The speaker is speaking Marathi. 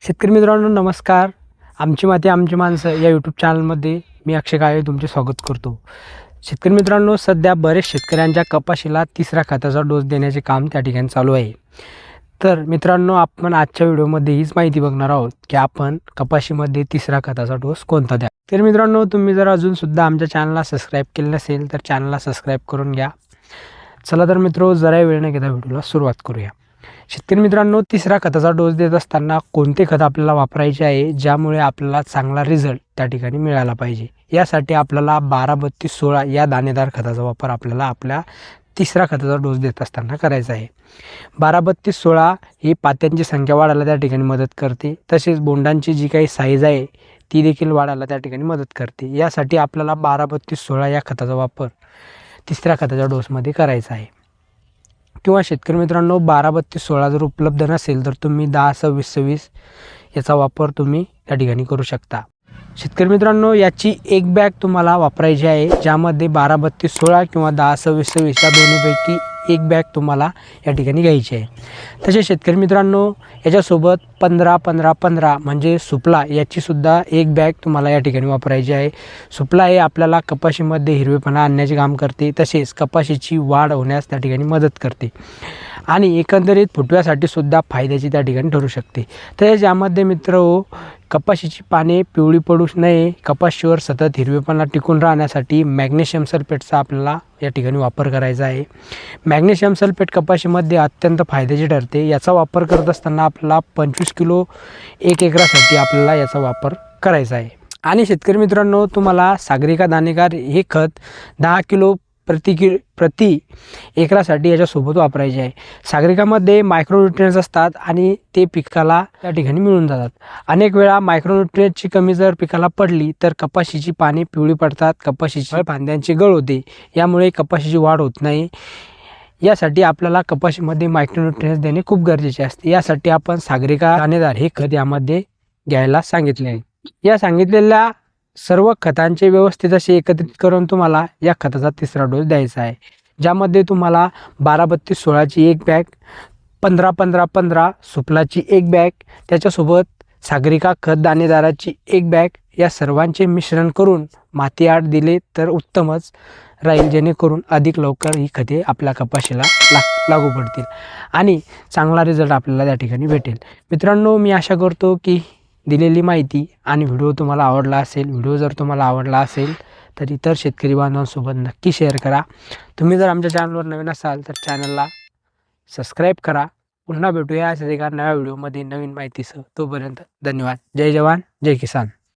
शेतकरी मित्रांनो नमस्कार. आमची माती आमची माणसं या यूट्यूब चॅनलमध्ये मी अक्षय काळे तुमचे स्वागत करतो. शेतकरी मित्रांनो, सध्या बरेच शेतकऱ्यांच्या कपाशीला तिसरा खताचा डोस देण्याचे काम त्या ठिकाणी चालू आहे. तर मित्रांनो, आपण आजच्या व्हिडिओमध्ये हीच माहिती बघणार आहोत की आपण कपाशीमध्ये तिसरा खताचा डोस कोणता द्या. तर मित्रांनो, तुम्ही जर अजूनसुद्धा आमच्या चॅनलला सबस्क्राईब केलं नसेल तर चॅनलला सबस्क्राईब करून घ्या. चला तर मित्रो, जरा वेळ न घेता व्हिडिओला सुरुवात करूया. शेतकरी मित्रांनो, तिसरा खताचा डोस देत असताना कोणते खत आपल्याला वापरायचे आहे ज्यामुळे आपल्याला चांगला रिझल्ट त्या ठिकाणी मिळाला पाहिजे, यासाठी आपल्याला 12-32-16 या दाणेदार खताचा वापर आपल्याला आपल्या तिसरा खताचा डोस देत असताना करायचा आहे. 12-32-16 ही पात्यांची संख्या वाढायला त्या ठिकाणी मदत करते, तसेच बोंडांची जी काही साईज आहे ती देखील वाढायला त्या ठिकाणी मदत करते. यासाठी आपल्याला 12-32-16 या खताचा वापर तिसऱ्या खताच्या डोसमध्ये करायचा आहे. किंवा शेतकरी मित्रांनो, 12-32-16 जर उपलब्ध नसेल तर तुम्ही 10-26-26 याचा वापर तुम्ही त्या ठिकाणी करू शकता. शेतकरी मित्रांनो, याची एक बॅग तुम्हाला वापरायची आहे, ज्यामध्ये 12-32-16 किंवा 10-26-26 या दोन्हीपैकी एक बॅग तुम्हाला या ठिकाणी घ्यायची आहे. तसेच शेतकरी मित्रांनो, याच्यासोबत 15-15-15 म्हणजे सुपला याचीसुद्धा एक बॅग तुम्हाला या ठिकाणी वापरायची आहे. सुपला हे आपल्याला कपाशीमध्ये हिरवेपणा आणण्याचे काम करते, तसेच कपाशीची वाढ होण्यास त्या ठिकाणी मदत करते आणि एकंदरीत फुटव्यासाठी सुद्धा फायद्याची त्या ठिकाणी ठरू शकते. तर यामध्ये मित्रहो, कपाशीची पाने पिवळी पडू नये, कपाशीवर सतत हिरवेपणा टिकून राहण्यासाठी मॅग्नेशियम सल्फेटचा आपल्याला या ठिकाणी वापर करायचा आहे. मॅग्नेशियम सल्फेट कपाशीमध्ये अत्यंत फायद्याची ठरते. याचा वापर करत असताना आपल्याला 25 किलो 1 एकरासाठी आपल्याला याचा वापर करायचा आहे. आणि शेतकरी मित्रांनो, तुम्हाला सागरिका दाणेदार हे खत 10 किलो प्रति एकरासाठी याच्यासोबत वापरायचे आहे. सागरिकामध्ये मायक्रोन्यूट्रियन्स असतात आणि ते पिकाला त्या ठिकाणी मिळून जातात. अनेक वेळा मायक्रोन्यूट्रियन्सची कमी जर पिकाला पडली तर कपाशीची पाने पिवळी पडतात, कपाशीची फांद्यांची गळ होते, यामुळे कपाशीची वाढ होत नाही. यासाठी आपल्याला कपाशीमध्ये मायक्रोन्यूट्रियन्स देणे खूप गरजेचे असते. यासाठी आपण सागरिका दाणेदार हे खत यामध्ये घ्यायला सांगितले आहे. या सांगितलेल्या सर्व खतांचे व्यवस्थित असे एकत्रित करून तुम्हाला या खताचा तिसरा डोस द्यायचा आहे, ज्यामध्ये तुम्हाला 12-32-16ची एक बॅग, 15-15-15 सुपलाची एक बॅग, त्याच्यासोबत सागरिका खत दाणेदाराची एक बॅग, या सर्वांचे मिश्रण करून माती आड दिले तर उत्तमच राहील, जेणेकरून अधिक लवकर ही खते आपल्या कपाशीला लागू पडतील आणि चांगला रिझल्ट आपल्याला त्या ठिकाणी भेटेल. मित्रांनो, मी आशा करतो की दिलेली माहिती आणि व्हिडिओ तुम्हाला आवडला असेल. व्हिडिओ जर तुम्हाला आवडला असेल तर इतर शेतकरी बांधवांसोबत नक्की शेअर करा. तुम्ही जर आमच्या चॅनलवर नवीन असाल तर चॅनलला सबस्क्राईब करा. पुन्हा भेटूया अशाच एका नव्या व्हिडिओमध्ये नवीन माहितीसह. तोपर्यंत धन्यवाद. जय जवान जय किसान.